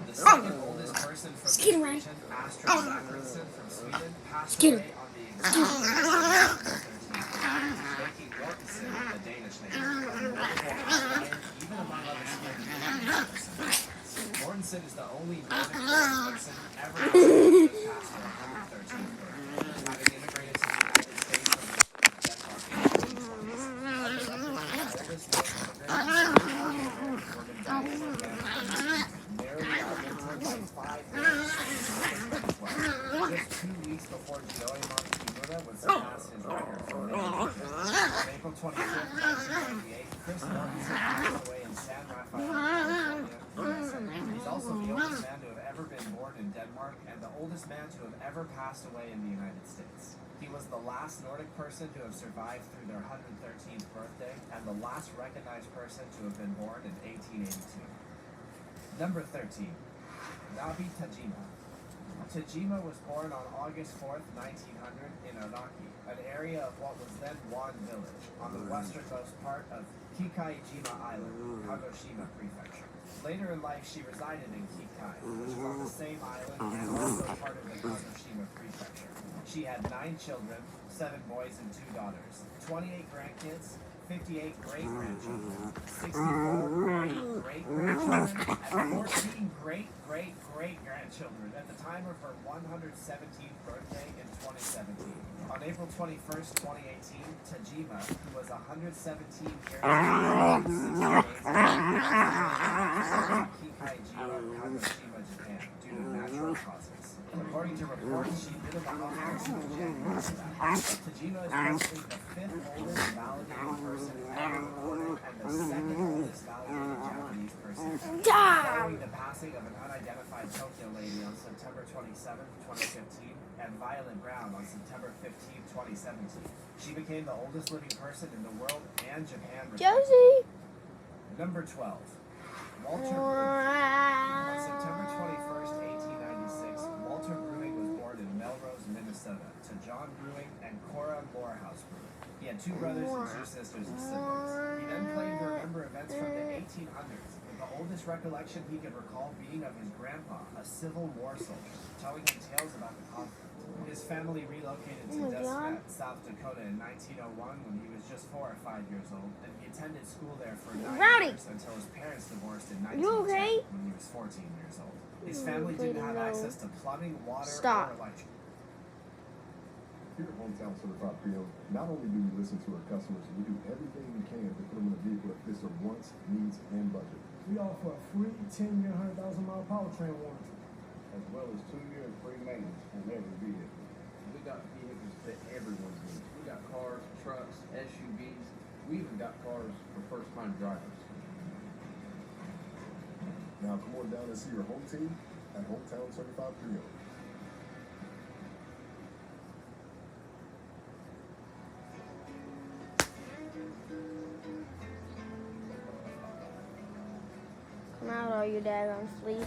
The second oldest person from this region, Astrid Sakrisson from Sweden, passed away on the exact 13th, making Mortensen a Danish name, a notable Australian, even among other Scandinavian persons. Mortensen is the only Nordic-born person ever to pass their 113th birthday, having immigrated to the United States from Denmark in the 1820s. Others are the oldest Nordic just 2 weeks before Joey Montemurro would surpass his record for age. On April 25th, 1998, Chris Mortensen passed away in San Rafael, California, USA. He's also the oldest man to have ever been born in Denmark and the oldest man to have ever passed away in the United States. He was the last Nordic person to have survived through their 113th birthday and the last recognized person to have been born in 1882. Number 13. Nabi Tajima. Tajima was born on August 4th, 1900 in Onaki, an area of what was then Wan Village, on the westernmost part of Kikaijima Island, Kagoshima Prefecture. Later in life, she resided in Kikai, which is on the same island and also part of the Kagoshima Prefecture. She had 9 children, 7 boys and 2 daughters, 28 grandkids, 58 great-grandchildren, 64 great-great-grandchildren, and 14 great-great-great-grandchildren at the time of her 117th birthday in 2017. On April 21st, 2018, Tajima, who was 117 years old, Kikaijima, Kagoshima, Japan, due to natural causes. According to reports, she did in the hospital in January for that. Tajima is currently the 5th oldest validated person ever recorded and the 2nd oldest validated Japanese person. Following the passing of an unidentified Tokyo lady on September 27, 2015, and Violet Brown on September 15, 2017, she became the oldest living person in the world and Japan. Josie! Number 12. Walter Brewing. On September 21st, 1896, Walter Brewing was born in Melrose, Minnesota, to John Brewing and Cora Morehouse Brewing. He had 2 brothers and 2 sisters as siblings. He then claimed to remember events from the 1800s, with the oldest recollection he could recall being of his grandpa, a Civil War soldier, telling him tales about the conflict. His family relocated to Des Moines, South Dakota in 1901 when he was just 4 or 5 years old, and he attended school there for 9 years until his parents divorced in 1910 when he was 14 years old. His family didn't have access to plumbing, water, or electric. Here at Hometown Certified Pre-Owned, not only do we listen to our customers, we do everything we can to put them in a vehicle that fits their wants, needs, and budget. We offer a free 10-year, 100,000-mile powertrain warranty, as well as 2 years free maintenance on every vehicle. We got vehicles that everyone's needs. We got cars, trucks, SUVs. We even got cars for first-time drivers. Now come on down and see your home team at Hometown Certified Pre-Owned. Come out, all you daggone fleas.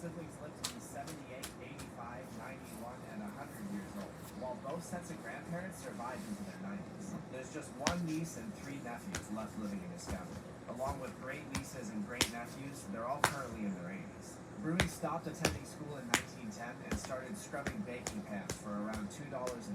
Siblings lived to be 78, 85, 91, and 100 years old, while both sets of grandparents survived into their 90s. There's just 1 niece and 3 nephews left living in his family. Along with great nieces and great nephews, they're all currently in their 80s. Brewing stopped attending school in 1910 and started scrubbing baking pans for around $2.50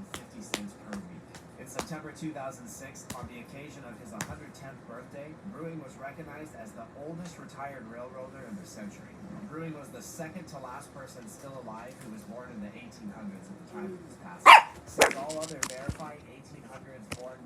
per week. In September 2006, on the occasion of his 110th birthday, Brewing was recognized as the oldest retired railroader in the century. Brewing was the second to last person still alive who was born in the 1800s at the time of his passing. Since all other verified 1800s born